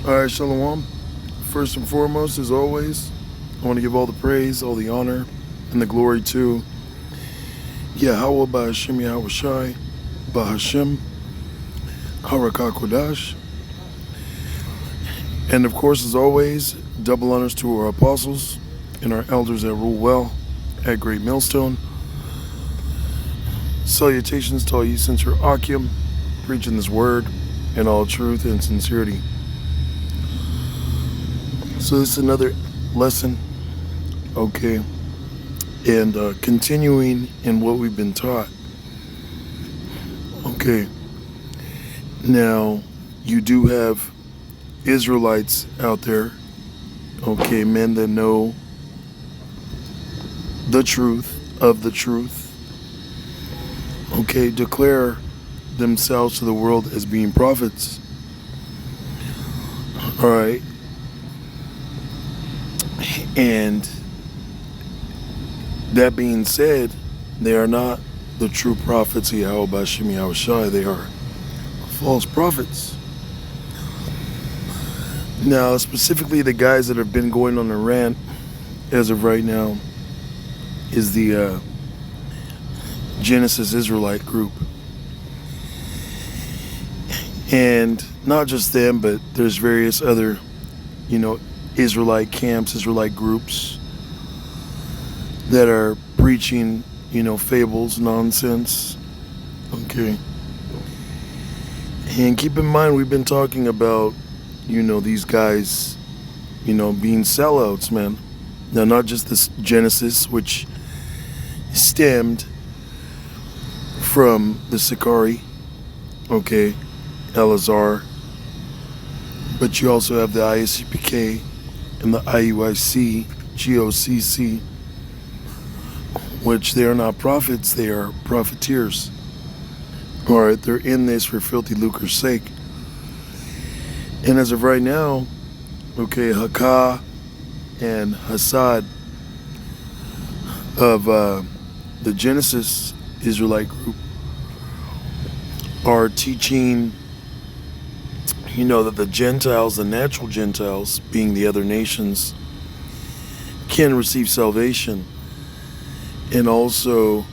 All right, Shalom. First and foremost, as always, I want to give all the praise, all the honor, and the glory to Yahweh Ba'Hashem Yahweh Shai, Ba'Hashem, Harakakodash. And of course, as always, double honors to our apostles and our elders that rule well at Great Millstone. Salutations to all you sincere Akim, preaching this word in all truth and sincerity. So this is another lesson, okay, and continuing in what we've been taught. Okay, now you do have Israelites out there, okay, men that know the truth of the truth, okay, declare themselves to the world as being prophets. All right. And that being said, they are not the true prophets of Yahweh Ba'Hashem Yahweh Shai. They are false prophets. Now, specifically the guys that have been going on a rant as of right now is the Genesis Israelite group. And not just them, but there's various other, Israelite camps, Israelite groups that are preaching, fables, nonsense. Okay. And keep in mind, we've been talking about, these guys, being sellouts, man. Now, not just this Genesis, which stemmed from the Sicarii, okay, Elazar, but you also have the ISCPK and the IUIC, GOCC, which they are not prophets, they are profiteers. All right, they're in this for filthy lucre's sake. And as of right now, okay, Hakah and Hassad of the Genesis Israelite group are teaching, that the Gentiles, the natural Gentiles, being the other nations, can receive salvation. And also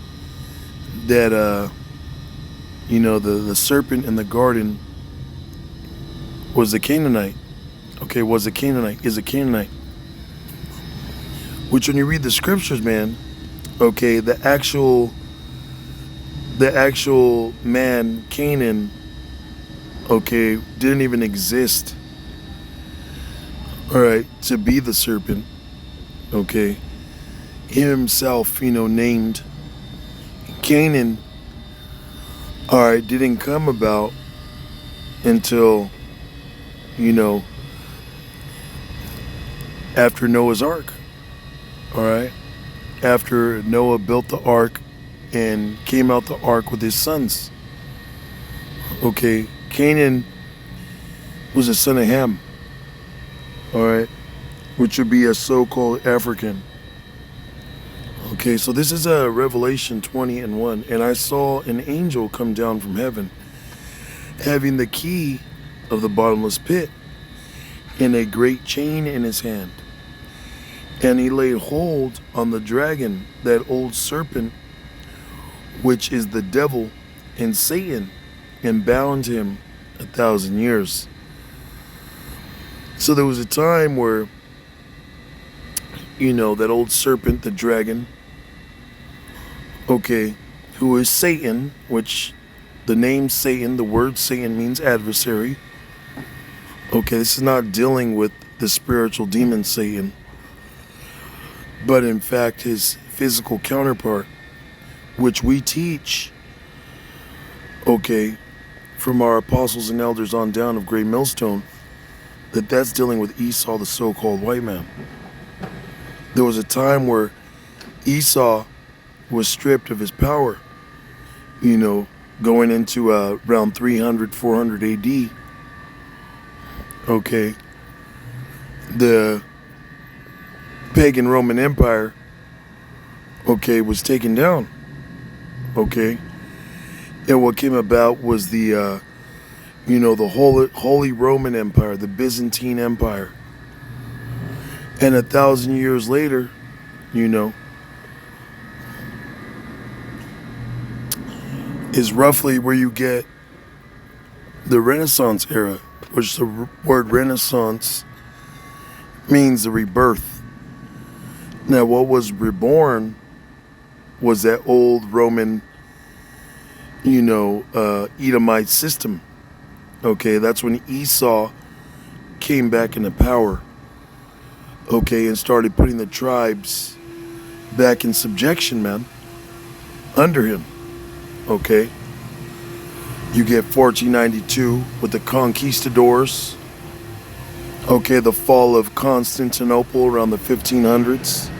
that, the serpent in the garden was a Canaanite. Okay, is a Canaanite. Which when you read the scriptures, man, okay, the actual man, Canaan, okay, didn't even exist, all right, to be the serpent, okay. Himself, named Canaan, all right, didn't come about until, after Noah's Ark, all right, after Noah built the ark and came out the ark with his sons, okay. Canaan was a son of Ham, all right, which would be a so-called African. Okay, so this is a Revelation 20:1, and I saw an angel come down from heaven, having the key of the bottomless pit, and a great chain in his hand. And he laid hold on the dragon, that old serpent, which is the devil and Satan, and bound him 1,000 years. So there was a time where, that old serpent, the dragon, okay, who is Satan, which the name Satan, the word Satan means adversary. Okay, this is not dealing with the spiritual demon Satan, but in fact his physical counterpart, which we teach, okay, from our apostles and elders on down of Great Millstone, that's dealing with Esau, the so-called white man. There was a time where Esau was stripped of his power, going into around 300, 400 AD. Okay. The pagan Roman Empire, okay, was taken down. Okay. And what came about was the the Holy Roman Empire, the Byzantine Empire. And 1,000 years later, is roughly where you get the Renaissance era, which the word Renaissance means the rebirth. Now, what was reborn was that old Roman, Edomite system. Okay, that's when Esau came back into power. Okay, and started putting the tribes back in subjection, man, under him. Okay, you get 1492 with the conquistadors. Okay, the fall of Constantinople around the 1500s.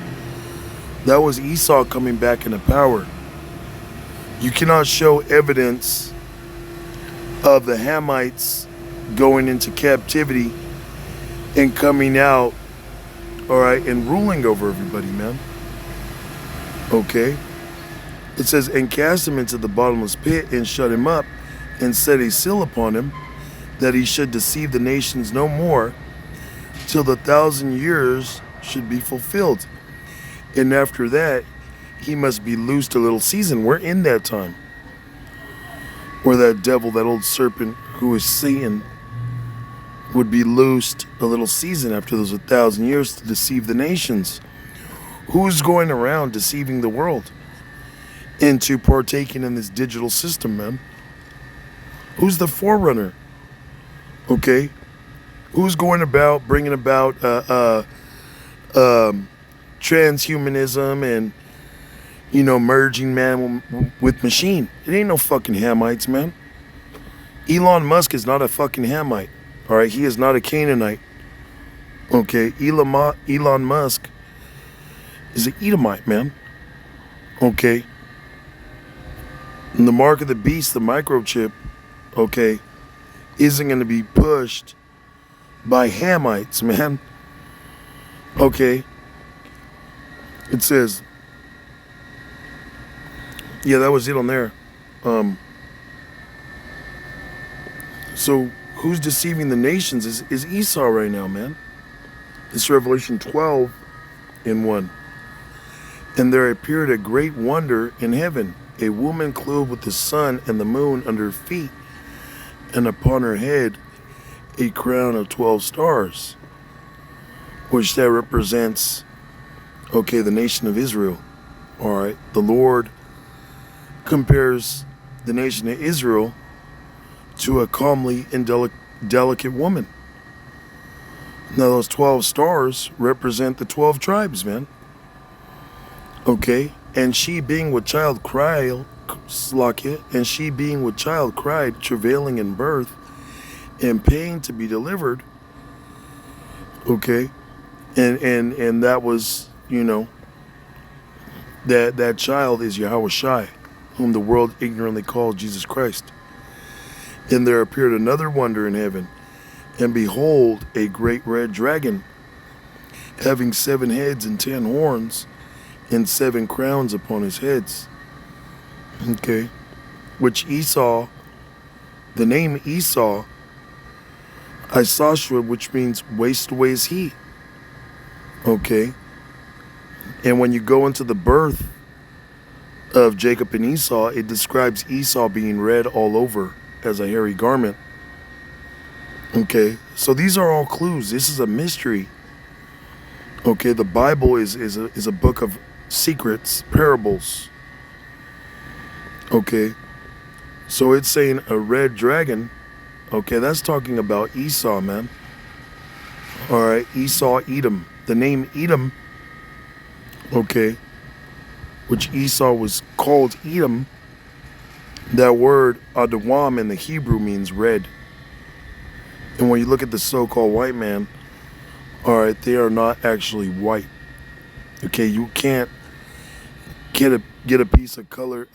That was Esau coming back into power. You cannot show evidence of the Hamites going into captivity and coming out, all right, and ruling over everybody, man. Okay? It says, and cast him into the bottomless pit and shut him up and set a seal upon him that he should deceive the nations no more till the 1,000 years should be fulfilled. And after that, he must be loosed a little season. We're in that time where that devil, that old serpent who is Satan, would be loosed a little season after those 1,000 years to deceive the nations. Who's going around deceiving the world into partaking in this digital system, man? Who's the forerunner? Okay? Who's going about bringing about transhumanism and, merging man with machine? It ain't no fucking Hamites, man. Elon Musk is not a fucking Hamite. All right? He is not a Canaanite. Okay? Elon Musk is an Edomite, man. Okay? And the mark of the beast, the microchip, okay, isn't going to be pushed by Hamites, man. Okay. It says, yeah, that was it on there. So who's deceiving the nations is Esau right now, man. It's Revelation 12 in 1. And there appeared a great wonder in heaven, a woman clothed with the sun and the moon under her feet, and upon her head a crown of 12 stars, which that represents, okay, the nation of Israel. All right, the Lord compares the nation of Israel to a comely and delicate woman. Now those 12 stars represent the 12 tribes, man. Okay, and she being with child cried, travailing in birth, and pain to be delivered. Okay, and that was, that child is Yahweh Shai, whom the world ignorantly called Jesus Christ. And there appeared another wonder in heaven, and behold, a great red dragon, having 7 heads and 10 horns, and 7 crowns upon his heads. Okay, which Esau, the name Esau, Isashua, which means waste away is he. Okay, and when you go into the birth of Jacob and Esau, it describes Esau being red all over as a hairy garment. Okay, so these are all clues. This is a mystery. Okay, the Bible is a book of secrets, parables. Okay, so it's saying a red dragon. Okay, that's talking about Esau, man. All right, Esau, Edom. The name Edom, okay, which Esau was called Edom, that word Adawam in the Hebrew means red. And when you look at the so-called white man, all right, they are not actually white. Okay, you can't get a piece of color.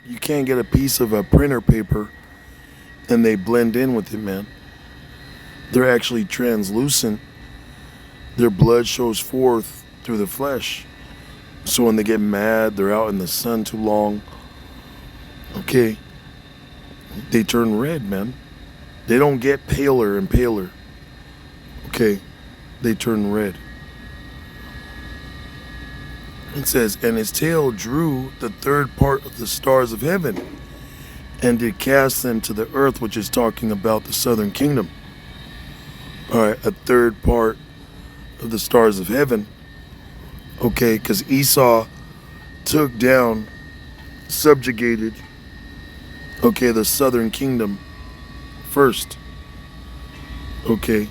You can't get a piece of a printer paper and they blend in with it, man. They're actually translucent. Their blood shows forth through the flesh. So when they get mad, they're out in the sun too long. Okay, they turn red, man. They don't get paler and paler. Okay, they turn red. It says, and his tail drew the third part of the stars of heaven, and did cast them to the earth, which is talking about the southern kingdom. All right, a third part of the stars of heaven. Okay, because Esau took down, subjugated, okay, the southern kingdom first. Okay,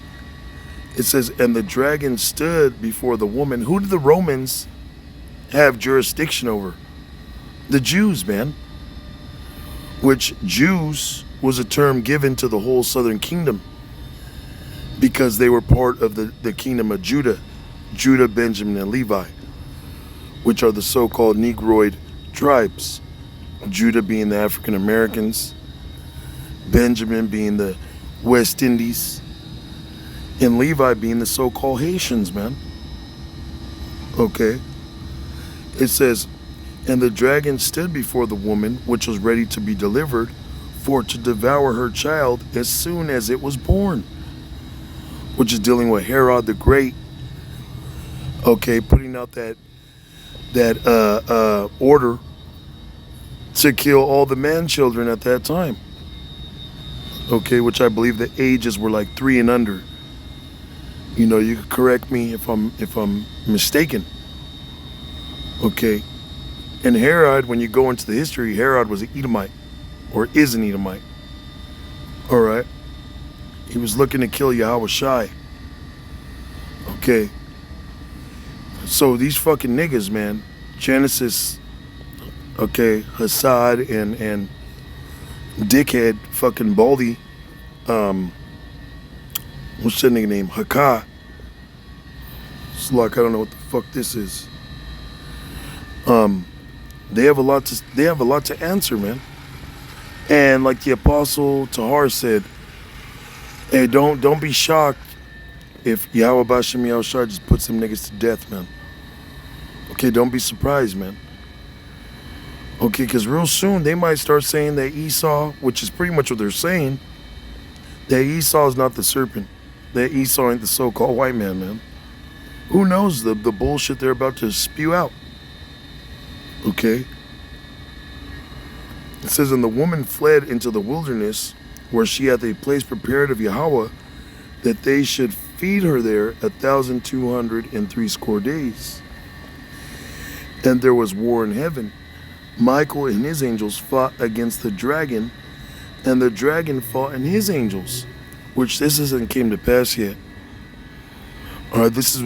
it says, and the dragon stood before the woman. Who did the Romans have jurisdiction over? The Jews, man. Which Jews was a term given to the whole southern kingdom because they were part of the kingdom of Judah. Judah, Benjamin, and Levi, which are the so-called Negroid tribes. Judah being the African Americans, Benjamin being the West Indies, and Levi being the so-called Haitians, man. Okay. It says, and the dragon stood before the woman, which was ready to be delivered, for to devour her child as soon as it was born. Which is dealing with Herod the Great. Okay, putting out that order to kill all the man children at that time. Okay, which I believe the ages were like 3 and under. You know, you could correct me if I'm mistaken. Okay. And Herod, when you go into the history, Herod was an Edomite, or is an Edomite. All right. He was looking to kill Yahweh Shai. Okay. So these fucking niggas, man, Genesis, okay, Hassad and dickhead fucking Baldy, what's that nigga name? Hakah. It's like, I don't know what the fuck this is. They have a lot to answer, man. And like the apostle Tahar said, hey, don't be shocked if Yahweh Bashem Yahushua just puts them niggas to death, man. Okay, don't be surprised, man. Okay, because real soon they might start saying that Esau, which is pretty much what they're saying, that Esau is not the serpent. That Esau ain't the so-called white man. Who knows the bullshit they're about to spew out. Okay. It says, and the woman fled into the wilderness, where she hath a place prepared of Yahweh, that they should feed her there 1,260 days. And there was war in heaven. Michael and his angels fought against the dragon, and the dragon fought and his angels, which this hasn't came to pass yet. All right, this is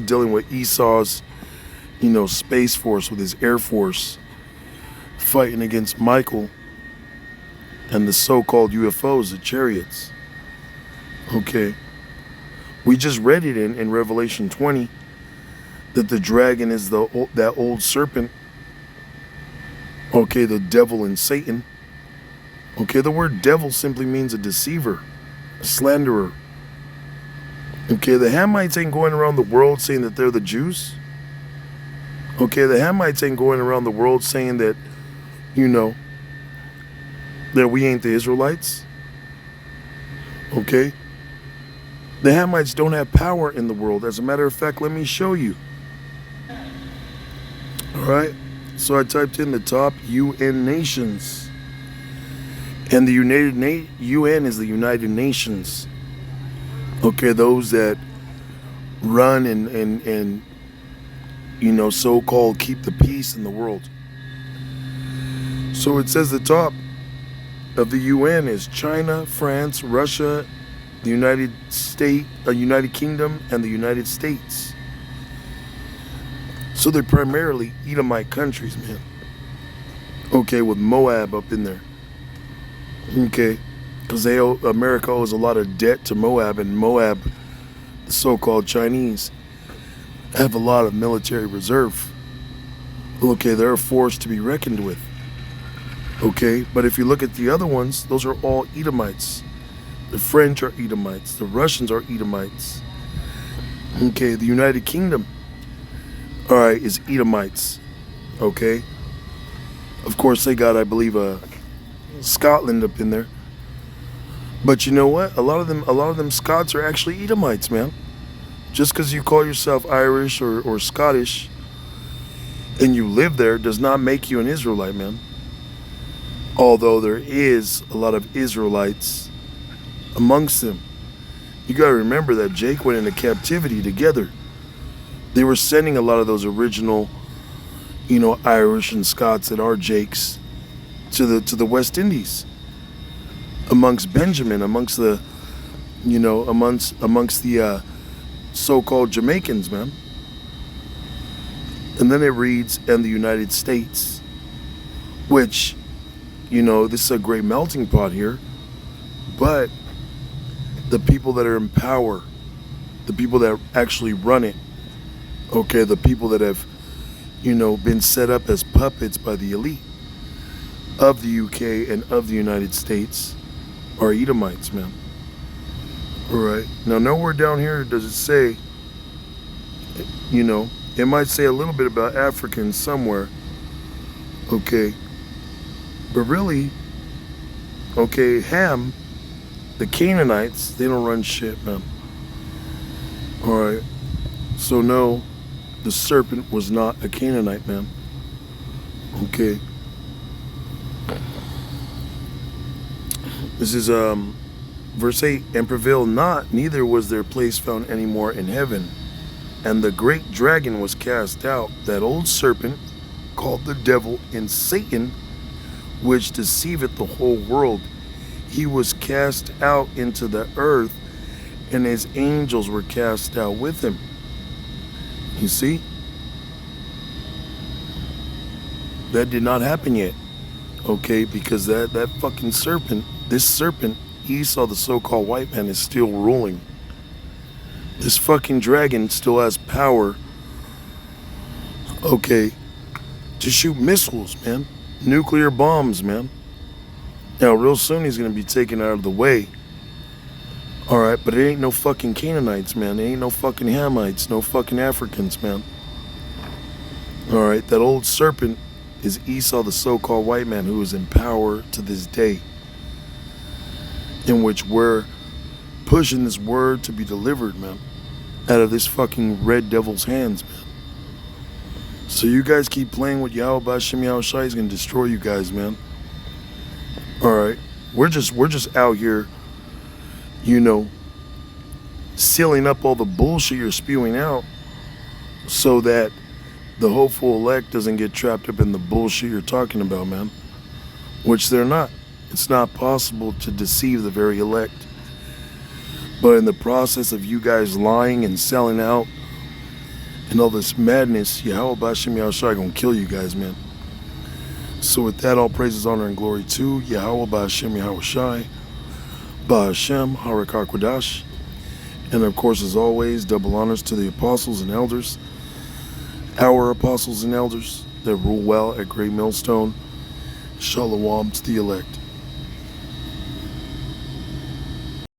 dealing with Esau's, Space Force, with his Air Force, fighting against Michael and the so-called UFOs, the chariots. Okay. We just read it in Revelation 20 that the dragon is that old serpent. Okay, the devil and Satan. Okay, the word devil simply means a deceiver, a slanderer. Okay, the Hamites ain't going around the world saying that they're the Jews. Okay, the Hamites ain't going around the world saying that, that we ain't the Israelites. Okay? The Hamites don't have power in the world. As a matter of fact, let me show you. Alright? So I typed in the top UN nations. And the UN is the United Nations. Okay, those that run and so-called keep the peace in the world. So it says the top of the UN is China, France, Russia, the United Kingdom, and the United States. So they're primarily Edomite countries, man. Okay, with Moab up in there. Okay, because America owes a lot of debt to Moab, and Moab, the so-called Chinese, have a lot of military reserve. Okay, they're a force to be reckoned with. Okay, but if you look at the other ones, those are all Edomites. The French are Edomites. The Russians are Edomites. Okay, the United Kingdom, all right, is Edomites. Okay, of course they got, I believe, Scotland up in there. But you know what? A lot of them Scots are actually Edomites, man. Just because you call yourself Irish or Scottish and you live there does not make you an Israelite, man. Although there is a lot of Israelites amongst them. You got to remember that Jake went into captivity together. They were sending a lot of those original, Irish and Scots that are Jakes to the West Indies. Amongst Benjamin, amongst the so-called Jamaicans, man. And then it reads, and the United States, which, this is a great melting pot here, but the people that are in power, the people that actually run it, okay, the people that have, been set up as puppets by the elite of the UK and of the United States are Edomites, man. All right. Now, nowhere down here does it say, it might say a little bit about Africans somewhere, okay, but really, okay, Ham, the Canaanites, they don't run shit, man. All right. So no, the serpent was not a Canaanite, man. Okay. This is verse 8, and prevailed not, neither was their place found any more in heaven. And the great dragon was cast out, that old serpent, called the devil and Satan, which deceiveth the whole world. He was cast out into the earth, and his angels were cast out with him. You see? That did not happen yet. Okay, because that fucking serpent, this serpent, Esau, the so-called white man, is still ruling. This fucking dragon still has power, okay, to shoot missiles, man. Nuclear bombs, man. Now, real soon he's going to be taken out of the way. All right, but it ain't no fucking Canaanites, man. It ain't no fucking Hamites, no fucking Africans, man. All right, that old serpent is Esau, the so-called white man, who is in power to this day, in which we're pushing this word to be delivered, man, out of this fucking red devil's hands, man. So you guys keep playing with Yahweh B'Shem Yahweh Shai, he's gonna destroy you guys, man. Alright. We're just out here, sealing up all the bullshit you're spewing out so that the hopeful elect doesn't get trapped up in the bullshit you're talking about, man. Which they're not. It's not possible to deceive the very elect. But in the process of you guys lying and selling out and all this madness, Yahweh B'Shem Yahweh Shai gonna kill you guys, man. So with that, all praises, honor, and glory to Yahweh B'Shem Yahweh Shai, B'Shem Harak HaKodash, and of course, as always, double honors to the apostles and elders, our apostles and elders that rule well at Great Millstone. Shalom to the elect.